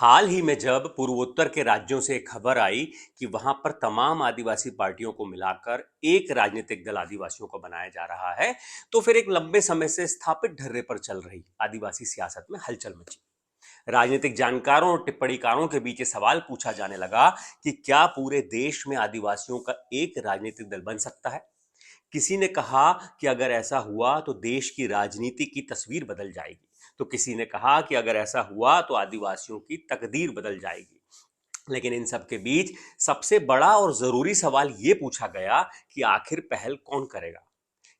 हाल ही में जब पूर्वोत्तर के राज्यों से एक खबर आई कि वहां पर तमाम आदिवासी पार्टियों को मिलाकर एक राजनीतिक दल आदिवासियों को बनाया जा रहा है, तो फिर एक लंबे समय से स्थापित ढर्रे पर चल रही आदिवासी सियासत में हलचल मची। राजनीतिक जानकारों और टिप्पणीकारों के बीच ये सवाल पूछा जाने लगा कि क्या पूरे देश में आदिवासियों का एक राजनीतिक दल बन सकता है। किसी ने कहा कि अगर ऐसा हुआ तो देश की राजनीति की तस्वीर बदल जाएगी, तो किसी ने कहा कि अगर ऐसा हुआ तो आदिवासियों की तकदीर बदल जाएगी। लेकिन इन सब के बीच सबसे बड़ा और जरूरी सवाल ये पूछा गया कि आखिर पहल कौन करेगा।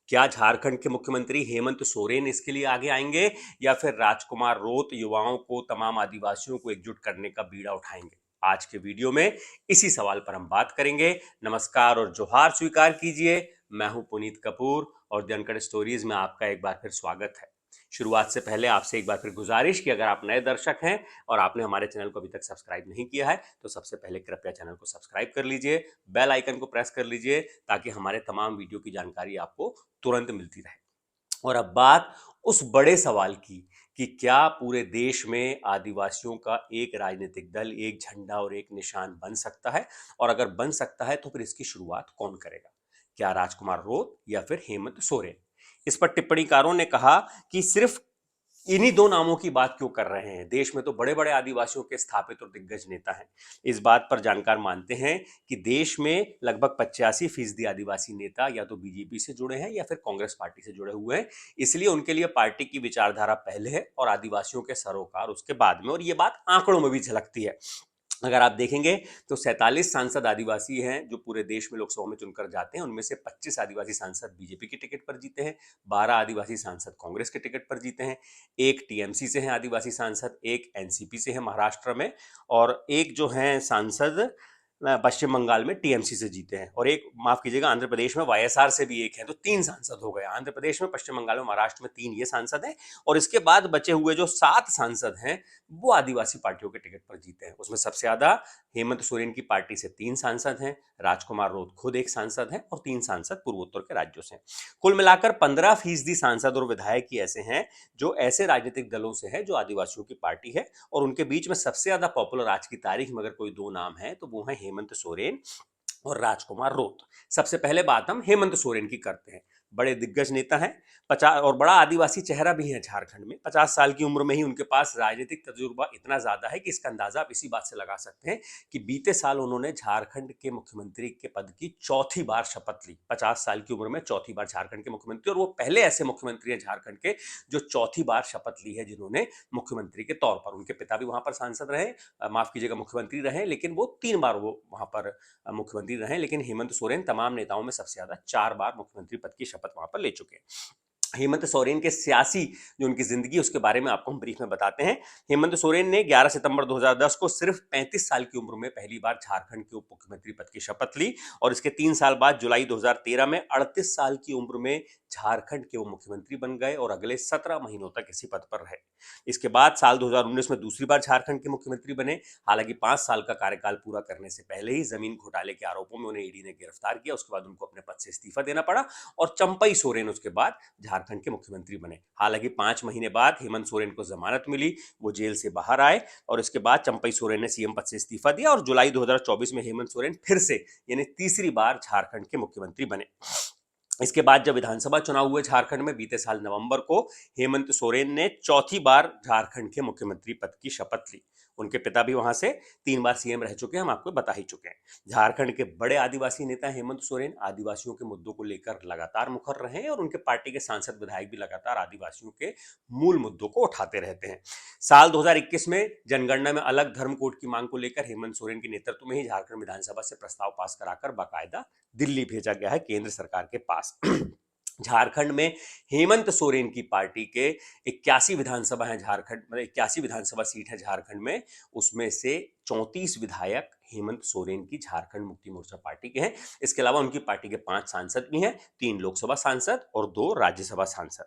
क्या झारखंड के मुख्यमंत्री हेमंत सोरेन इसके लिए आगे आएंगे, या फिर राजकुमार रोत युवाओं को, तमाम आदिवासियों को एकजुट करने का बीड़ा उठाएंगे। आज के वीडियो में इसी सवाल पर हम बात करेंगे। नमस्कार और जोहार स्वीकार कीजिए। मैं हूं पुनीत कपूर और द अनकट स्टोरीज में आपका एक बार फिर स्वागत है। शुरुआत से पहले आपसे एक बार फिर गुजारिश कि अगर आप नए दर्शक हैं और आपने हमारे चैनल को अभी तक सब्सक्राइब नहीं किया है तो सबसे पहले कृपया चैनल को सब्सक्राइब कर लीजिए, बेल आइकन को प्रेस कर लीजिए ताकि हमारे तमाम वीडियो की जानकारी आपको तुरंत मिलती रहे। और अब बात उस बड़े सवाल की कि क्या पूरे देश में आदिवासियों का एक राजनीतिक दल, एक झंडा और एक निशान बन सकता है, और अगर बन सकता है तो फिर इसकी शुरुआत कौन करेगा। क्या राजकुमार रोत या फिर हेमंत सोरेन। इस पर टिप्पणीकारों ने कहा कि सिर्फ इन्हीं दो नामों की बात क्यों कर रहे हैं, देश में तो बड़े बड़े आदिवासियों के स्थापित और दिग्गज नेता हैं। इस बात पर जानकार मानते हैं कि देश में लगभग 85% आदिवासी नेता या तो बीजेपी से जुड़े हैं या फिर कांग्रेस पार्टी से जुड़े हुए हैं। इसलिए उनके लिए पार्टी की विचारधारा पहले है और आदिवासियों के सरोकार उसके बाद में, और ये बात आंकड़ों में भी झलकती है। अगर आप देखेंगे तो 47 सांसद आदिवासी हैं जो पूरे देश में लोकसभा में चुनकर जाते हैं। उनमें से 25 आदिवासी सांसद बीजेपी के टिकट पर जीते हैं, 12 आदिवासी सांसद कांग्रेस के टिकट पर जीते हैं, एक टीएमसी से हैं आदिवासी सांसद, एक एनसीपी से है महाराष्ट्र में, और एक जो है सांसद पश्चिम बंगाल में टीएमसी से जीते हैं, और एक, माफ कीजिएगा, आंध्र प्रदेश में वाईएसआर से भी एक है। तो 3 सांसद हो गए आंध्र प्रदेश में, पश्चिम बंगाल में, महाराष्ट्र में 3 ये सांसद हैं। और इसके बाद बचे हुए जो 7 सांसद हैं वो आदिवासी पार्टियों के टिकट पर जीते हैं। उसमें सबसे ज्यादा हेमंत सोरेन की पार्टी से 3 सांसद हैं, राजकुमार रोत खुद एक सांसद हैं, और 3 सांसद पूर्वोत्तर के राज्यों से। कुल मिलाकर 15% सांसद और विधायक ही ऐसे हैं जो ऐसे राजनीतिक दलों से हैं जो आदिवासियों की पार्टी है। और उनके बीच में सबसे ज्यादा पॉपुलर आज की तारीख में अगर कोई 2 नाम है तो वो है हेमंत सोरेन और राजकुमार रोत। सबसे पहले बात हम हेमंत सोरेन की करते हैं। बड़े दिग्गज नेता हैं, 50 और बड़ा आदिवासी चेहरा भी है झारखंड में। 50 साल की उम्र में ही उनके पास राजनीतिक तजुर्बा इतना ज्यादा है कि इसका अंदाजा आप इसी बात से लगा सकते हैं कि बीते साल उन्होंने झारखंड के मुख्यमंत्री के पद की चौथी बार शपथ ली। 50 साल की उम्र में चौथी बार झारखंड के मुख्यमंत्री, और वो पहले ऐसे मुख्यमंत्री हैं झारखंड के जो चौथी बार शपथ ली है जिन्होंने मुख्यमंत्री के तौर पर। उनके पिता भी वहां पर सांसद रहे, माफ कीजिएगा, मुख्यमंत्री रहे, लेकिन वो 3 बार वो वहां पर मुख्यमंत्री रहे। लेकिन हेमंत सोरेन तमाम नेताओं में सबसे ज्यादा 4 बार मुख्यमंत्री पद की शपथ वहां पर ले चुके हैं। हेमंत सोरेन के सियासी जो उनकी जिंदगी उसके बारे में आपको हम ब्रीफ में बताते हैं। हेमंत सोरेन ने 11 सितंबर 2010 को सिर्फ 35 साल की उम्र में पहली बार झारखंड के उप मुख्यमंत्री पद की शपथ ली, और इसके 3 साल बाद जुलाई 2013 में 38 साल की उम्र में झारखंड के उप मुख्यमंत्री बन गए और अगले 17 महीनों तक इसी पद पर रहे। इसके बाद साल 2019 में दूसरी बार झारखंड के मुख्यमंत्री बने। हालांकि 5 साल का कार्यकाल पूरा करने से पहले ही जमीन घोटाले के आरोपों में उन्हें ईडी ने गिरफ्तार किया। उसके बाद उनको अपने पद से इस्तीफा देना पड़ा और चंपई सोरेन उसके बाद झारखंड के मुख्यमंत्री बने। हालांकि 5 महीने बाद हेमंत सोरेन को जमानत मिली, वो जेल से बाहर आए, और इसके बाद चंपई सोरेन ने सीएम पद से इस्तीफा दिया और जुलाई 2024 में हेमंत सोरेन फिर से यानी तीसरी बार झारखंड के मुख्यमंत्री बने। इसके बाद जब विधानसभा चुनाव हुए झारखंड में बीते साल नवंबर को, हेमंत सोरेन ने चौथी बार झारखंड के मुख्यमंत्री पद की शपथ ली। उनके पिता भी वहां से 3 बार सीएम रह चुके हैं, हम आपको बता ही चुके हैं। झारखंड के बड़े आदिवासी नेता हेमंत सोरेन आदिवासियों के मुद्दों को लेकर लगातार मुखर रहे हैं, और उनके पार्टी के सांसद विधायक भी लगातार आदिवासियों के मूल मुद्दों को उठाते रहते हैं। साल 2021 में जनगणना में अलग धर्म कोड की मांग को लेकर हेमंत सोरेन के नेतृत्व में ही झारखंड विधानसभा से प्रस्ताव पास कराकर बाकायदा दिल्ली भेजा गया है केंद्र सरकार के पास। झारखंड में हेमंत सोरेन की पार्टी के 81 विधानसभा है झारखंड, मतलब 81 विधानसभा सीट है झारखंड में, उसमें से 34 विधायक हेमंत सोरेन की झारखंड मुक्ति मोर्चा पार्टी के हैं। इसके अलावा उनकी पार्टी के 5 सांसद भी हैं, 3 लोकसभा सांसद और 2 राज्यसभा सांसद।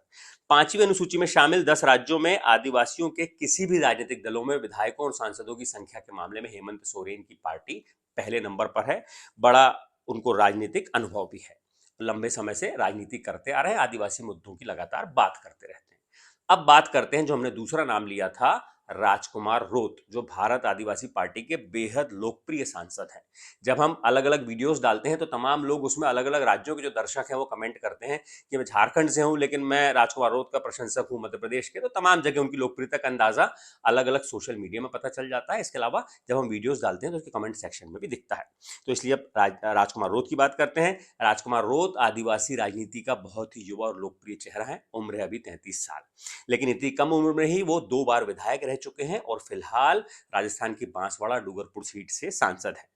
5वीं अनुसूची में शामिल 10 राज्यों में आदिवासियों के किसी भी राजनीतिक दलों में विधायकों और सांसदों की संख्या के मामले में हेमंत सोरेन की पार्टी पहले नंबर पर है। बड़ा उनको राजनीतिक अनुभव भी है, लंबे समय से राजनीति करते आ रहे हैं, आदिवासी मुद्दों की लगातार बात करते रहते हैं। अब बात करते हैं जो हमने दूसरा नाम लिया था, राजकुमार रोत, जो भारत आदिवासी पार्टी के बेहद लोकप्रिय सांसद हैं। जब हम अलग-अलग वीडियोस डालते हैं तो तमाम लोग उसमें अलग-अलग राज्यों के जो दर्शक हैं वो कमेंट करते हैं कि मैं झारखंड से हूं लेकिन मैं राजकुमार रोत का प्रशंसक हूं मध्य प्रदेश के। तो तमाम जगह उनकी लोकप्रियता का अंदाजा अलग-अलग सोशल मीडिया में पता चल जाता है। इसके अलावा जब हम वीडियोस डालते हैं तो उसके कमेंट सेक्शन में भी दिखता है। तो इसलिए अब राजकुमार रोत की बात करते हैं। राजकुमार रोत आदिवासी राजनीति का बहुत ही युवा और लोकप्रिय चेहरा है। उम्र है अभी 33 साल, लेकिन इतनी कम उम्र में ही वो 2 बार विधायक रह चुके हैं और फिलहाल राजस्थान की बांसवाड़ा डूंगरपुर सीट से सांसद हैं।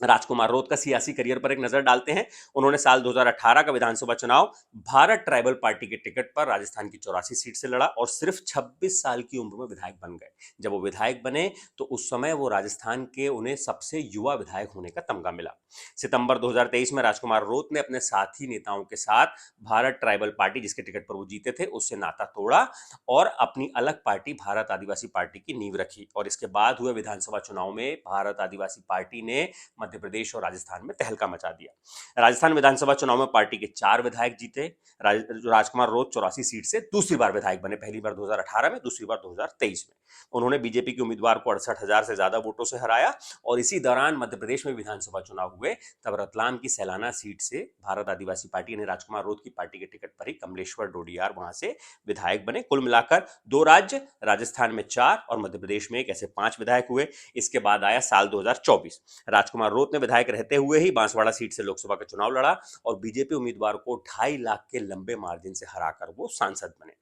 राजकुमार रोत का सियासी करियर पर एक नजर डालते हैं। उन्होंने साल 2018 का विधानसभा चुनाव भारत ट्राइबल पार्टी के टिकट पर राजस्थान की 84 सीट से लड़ा और सिर्फ 26 साल की उम्र में विधायक बन गए। जब वो विधायक बने तो उस समय वो राजस्थान के उन्हें सबसे युवा विधायक होने का तमगा मिला। सितंबर 2023 में राजकुमार रोत ने अपने साथी नेताओं के साथ भारत ट्राइबल पार्टी, जिसके टिकट पर वो जीते थे, उससे नाता तोड़ा और अपनी अलग पार्टी भारत आदिवासी पार्टी की नींव रखी। और इसके बाद हुए विधानसभा चुनाव में भारत आदिवासी पार्टी ने मध्य प्रदेश और राजस्थान में तहलका मचा दिया। राजस्थान विधानसभा चुनाव में पार्टी के 4 विधायक जीते। राजकुमार रोत 84 सीट से दूसरी बार विधायक बने, पहली बार 2018 में, दूसरी बार 2023 में। उन्होंने बीजेपी के उम्मीदवार को 68,000 से ज्यादा वोटों से हराया। और इसी दौरान मध्य प्रदेश में विधानसभा चुनाव हुए, तब रतलाम की सैलाना सीट से भारत आदिवासी पार्टी यानी राजकुमार रोत की पार्टी के टिकट पर ही कमलेश्वर डोडियार वहां से विधायक बने। कुल मिलाकर 2 राज्य, राजस्थान में 4 और मध्य प्रदेश में एक, ऐसे 5 विधायक हुए। इसके बाद आया साल 2024। राजकुमार रोत ने विधायक रहते हुए ही बांसवाड़ा सीट से लोकसभा का चुनाव लड़ा और बीजेपी उम्मीदवार को 2.5 लाख के लंबे मार्जिन से हराकर वो सांसद बने।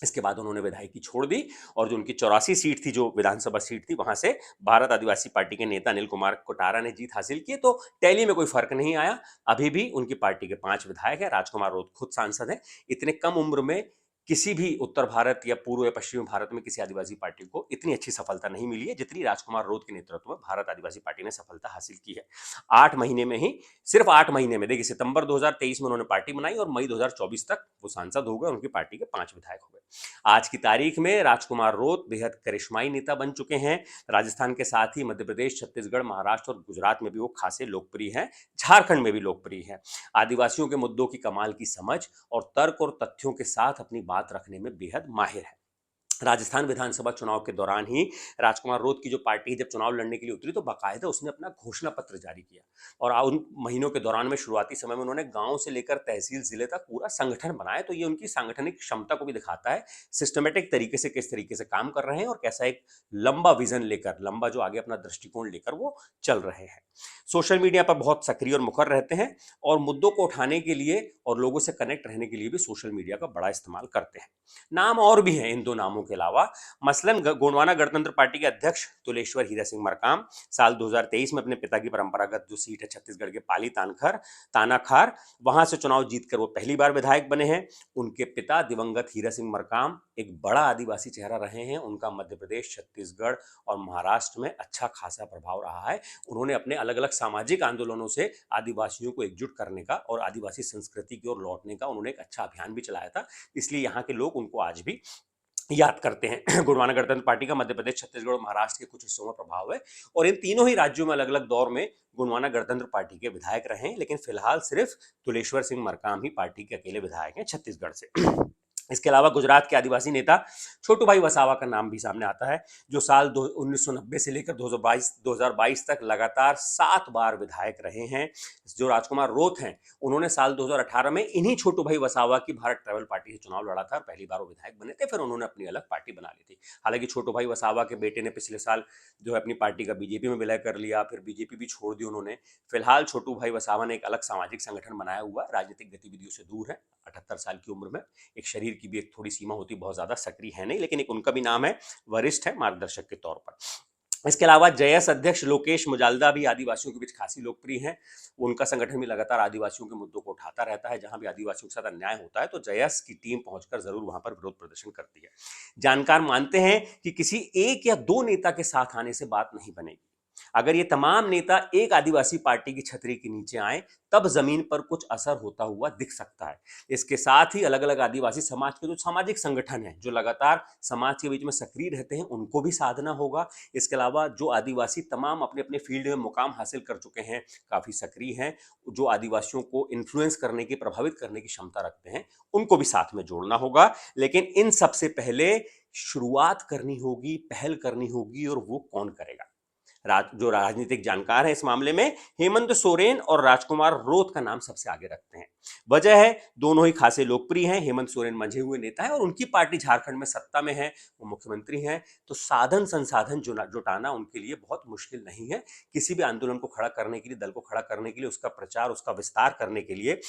इसके बाद उन्होंने विधायकी छोड़ दी और जो उनकी 84 सीट थी, जो विधानसभा सीट थी, वहां से भारत आदिवासी पार्टी के नेता अनिल कुमार कोटारा ने जीत हासिल की। तो टैली में कोई फर्क नहीं आया। अभी भी उनकी पार्टी के 5 विधायक हैं। राजकुमार रोत खुद सांसद हैं। इतने कम उम्र में किसी भी उत्तर भारत या पूर्व या पश्चिमी भारत में किसी आदिवासी पार्टी को इतनी अच्छी सफलता नहीं मिली है जितनी राजकुमार रोत के नेतृत्व में भारत आदिवासी पार्टी ने सफलता हासिल की है। 8 महीने में ही, सिर्फ 8 महीने में, देखिए, सितंबर 2023 में उन्होंने पार्टी बनाई और मई 2024 तक वो सांसद हो गए और उनकी पार्टी के 5 विधायक हो गए। आज की तारीख में राजकुमार रोत बेहद करिश्माई नेता बन चुके हैं। राजस्थान के साथ ही मध्य प्रदेश, छत्तीसगढ़, महाराष्ट्र और गुजरात में भी वो खासे लोकप्रिय हैं। झारखंड में भी लोकप्रिय हैं। आदिवासियों के मुद्दों की कमाल की समझ और तर्क और तथ्यों के साथ अपनी बात रखने में बेहद माहिर है। राजस्थान विधानसभा चुनाव के दौरान ही राजकुमार रोत की जो पार्टी जब चुनाव लड़ने के लिए उतरी तो बाकायदा उसने अपना घोषणा पत्र जारी किया। और उन महीनों के दौरान में, शुरुआती समय में, उन्होंने गांव से लेकर तहसील जिले तक पूरा संगठन बनाया। तो ये उनकी सांगठनिक क्षमता को भी दिखाता है, सिस्टमेटिक तरीके से किस तरीके से काम कर रहे हैं और कैसा एक लंबा विजन लेकर, लंबा जो आगे अपना दृष्टिकोण लेकर वो चल रहे हैं। सोशल मीडिया पर बहुत सक्रिय और मुखर रहते हैं और मुद्दों को उठाने के लिए और लोगों से कनेक्ट रहने के लिए भी सोशल मीडिया का बड़ा इस्तेमाल करते हैं। नाम और भी हैं इन 2 नामों के अलावा। मसलन गोंडवाना गणतंत्र पार्टी के अध्यक्ष तुलेश्वर हीरा सिंह मरकाम साल 2023 में अपने पिता की परंपरागत जो सीट है छत्तीसगढ़ के पाली तानाखार, वहां से चुनाव जीतकर वो पहली बार विधायक बने हैं। उनके पिता दिवंगत हीरा सिंह मरकाम एक बड़ा आदिवासी चेहरा रहे हैं। उनका मध्य प्रदेश, छत्तीसगढ़ और महाराष्ट्र में अच्छा खासा प्रभाव रहा है। उन्होंने अपने अलग अलग सामाजिक आंदोलनों से आदिवासियों को एकजुट करने का और आदिवासी संस्कृति की ओर लौटने का उन्होंने एक अच्छा अभियान भी चलाया था। इसलिए यहाँ के लोग उनको आज भी याद करते हैं। गोंडवाना गणतंत्र पार्टी का मध्य प्रदेश, छत्तीसगढ़ और महाराष्ट्र के कुछ हिस्सों में प्रभाव है और इन तीनों ही राज्यों में अलग अलग दौर में गोंडवाना गणतंत्र पार्टी के विधायक रहे हैं। लेकिन फिलहाल सिर्फ तुलेश्वर सिंह मरकाम ही पार्टी के अकेले विधायक हैं छत्तीसगढ़ से। इसके अलावा गुजरात के आदिवासी नेता छोटूभाई वसावा का नाम भी सामने आता है, जो साल 1990 से लेकर 2022 तक लगातार 7 बार विधायक रहे हैं। जो राजकुमार रोत हैं, उन्होंने साल 2018 में इन्हीं छोटूभाई वसावा की भारत ट्राइबल पार्टी से चुनाव लड़ा था और पहली बार वो विधायक बने थे। फिर उन्होंने अपनी अलग पार्टी बना ली थी। हालांकि छोटूभाई वसावा के बेटे ने पिछले साल जो है अपनी पार्टी का बीजेपी में विलय कर लिया, फिर बीजेपी भी छोड़ दी उन्होंने। फिलहाल छोटूभाई वसावा ने एक अलग सामाजिक संगठन बनाया हुआ, राजनीतिक गतिविधियों से दूर है। 78 साल की उम्र में एक शरीर की भी एक थोड़ी सीमा होती, बहुत ज्यादा सक्रिय है नहीं, लेकिन एक उनका भी नाम है, वरिष्ठ है मार्गदर्शक के तौर पर। इसके अलावा जयस अध्यक्ष लोकेश मुजाल्दा भी आदिवासियों के बीच खासी लोकप्रिय हैं। उनका संगठन भी लगातार आदिवासियों के मुद्दों को उठाता रहता है। जहां भी आदिवासियों के साथ अन्याय होता है तो जयस की टीम पहुंचकर जरूर वहां पर विरोध प्रदर्शन करती है। जानकार मानते हैं कि किसी एक या 2 नेता के साथ आने से बात नहीं बनेगी। अगर ये तमाम नेता एक आदिवासी पार्टी की छतरी के नीचे आए तब जमीन पर कुछ असर होता हुआ दिख सकता है। इसके साथ ही अलग अलग आदिवासी समाज के जो सामाजिक संगठन हैं, जो लगातार समाज के बीच में सक्रिय रहते हैं, उनको भी साधना होगा। इसके अलावा जो आदिवासी तमाम अपने अपने फील्ड में मुकाम हासिल कर चुके हैं, काफी सक्रिय हैं, जो आदिवासियों को इन्फ्लुएंस करने की, प्रभावित करने की क्षमता रखते हैं, उनको भी साथ में जोड़ना होगा। लेकिन इन सबसे पहले शुरुआत करनी होगी, पहल करनी होगी, और वो कौन करेगा? जो राजनीतिक जानकार हैं इस मामले में, हेमंत सोरेन और राजकुमार रोत का नाम सबसे आगे रखते हैं। वजह है, दोनों ही खासे लोकप्रिय हैं। हेमंत सोरेन मंझे हुए नेता है और उनकी पार्टी झारखंड में सत्ता में है, वो मुख्यमंत्री हैं। तो साधन संसाधन जुटाना उनके लिए बहुत मुश्किल नहीं है। किसी भी आंदोलन को खड़ा करने के लिए, दल को खड़ा करने के लिए, उसका प्रचार, उसका विस्तार करने के लिए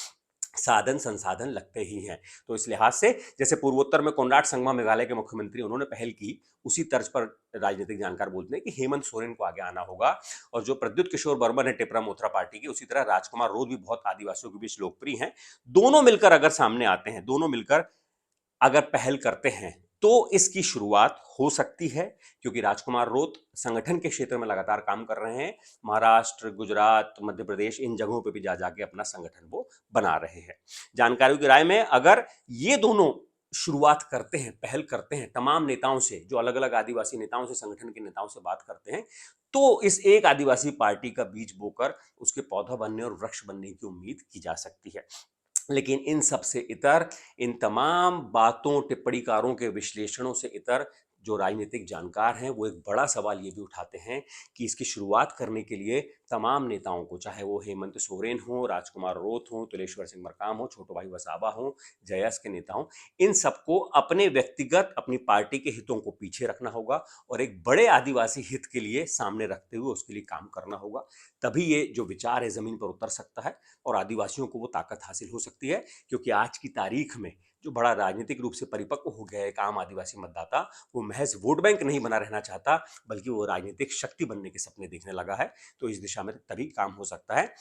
साधन संसाधन लगते ही हैं। तो इस लिहाज से जैसे पूर्वोत्तर में कोनराड संगमा मेघालय के मुख्यमंत्री, उन्होंने पहल की, उसी तर्ज पर राजनीतिक जानकार बोलते हैं कि हेमंत सोरेन को आगे आना होगा। और जो प्रद्युत किशोर बर्मन है टिपरा मोथरा पार्टी की, उसी तरह राजकुमार रोध भी बहुत आदिवासियों के बीच लोकप्रिय हैं। दोनों मिलकर अगर सामने आते हैं, दोनों मिलकर अगर पहल करते हैं, तो इसकी शुरुआत हो सकती है। क्योंकि राजकुमार रोत संगठन के क्षेत्र में लगातार काम कर रहे हैं। महाराष्ट्र, गुजरात, मध्य प्रदेश, इन जगहों पे भी जा जाके अपना संगठन वो बना रहे हैं। जानकारियों की राय में अगर ये दोनों शुरुआत करते हैं, पहल करते हैं, तमाम नेताओं से, जो अलग अलग आदिवासी नेताओं से, संगठन के नेताओं से बात करते हैं, तो इस एक आदिवासी पार्टी का बीज बोकर उसके पौधा बनने और वृक्ष बनने की उम्मीद की जा सकती है। लेकिन इन सब से इतर, इन तमाम बातों, टिप्पणीकारों के विश्लेषणों से इतर, जो राजनीतिक जानकार हैं वो एक बड़ा सवाल ये भी उठाते हैं कि इसकी शुरुआत करने के लिए तमाम नेताओं को, चाहे वो हेमंत सोरेन हो, राजकुमार रोत हो, तुलेश्वर सिंह मरकाम हो, छोटो भाई वसावा हो, जयस के नेता हो, इन सबको अपने व्यक्तिगत, अपनी पार्टी के हितों को पीछे रखना होगा और एक बड़े आदिवासी हित के लिए सामने रखते हुए उसके लिए काम करना होगा। तभी ये जो विचार है जमीन पर उतर सकता है और आदिवासियों को वो ताकत हासिल हो सकती है। क्योंकि आज की तारीख में जो बड़ा राजनीतिक रूप से परिपक्व हो गया है एक आम आदिवासी मतदाता, वो महज वोट बैंक नहीं बना रहना चाहता, बल्कि वो राजनीतिक शक्ति बनने के सपने देखने लगा है। तो इस दिशा में तभी काम हो सकता है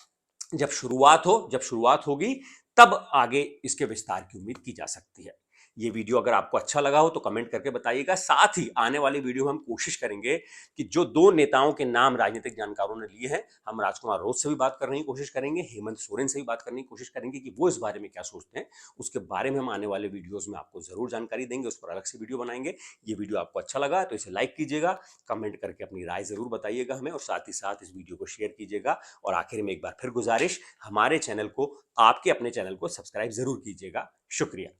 जब शुरुआत होगी, तब आगे इसके विस्तार की उम्मीद की जा सकती है। ये वीडियो अगर आपको अच्छा लगा हो तो कमेंट करके बताइएगा। साथ ही आने वाली वीडियो में हम कोशिश करेंगे कि जो दो नेताओं के नाम राजनीतिक जानकारों ने लिए हैं, हम राजकुमार रोध से भी बात करने की कोशिश करेंगे, हेमंत सोरेन से भी बात करने की कोशिश करेंगे कि वो इस बारे में क्या सोचते हैं। उसके बारे में हम आने वाले वीडियोस में आपको जरूर जानकारी देंगे, उस पर अलग से वीडियो बनाएंगे। ये वीडियो आपको अच्छा लगा तो इसे लाइक कीजिएगा, कमेंट करके अपनी राय जरूर बताइएगा हमें, और साथ ही साथ इस वीडियो को शेयर कीजिएगा। और आखिर में एक बार फिर गुजारिश, हमारे चैनल को, आपके अपने चैनल को सब्सक्राइब जरूर कीजिएगा। शुक्रिया।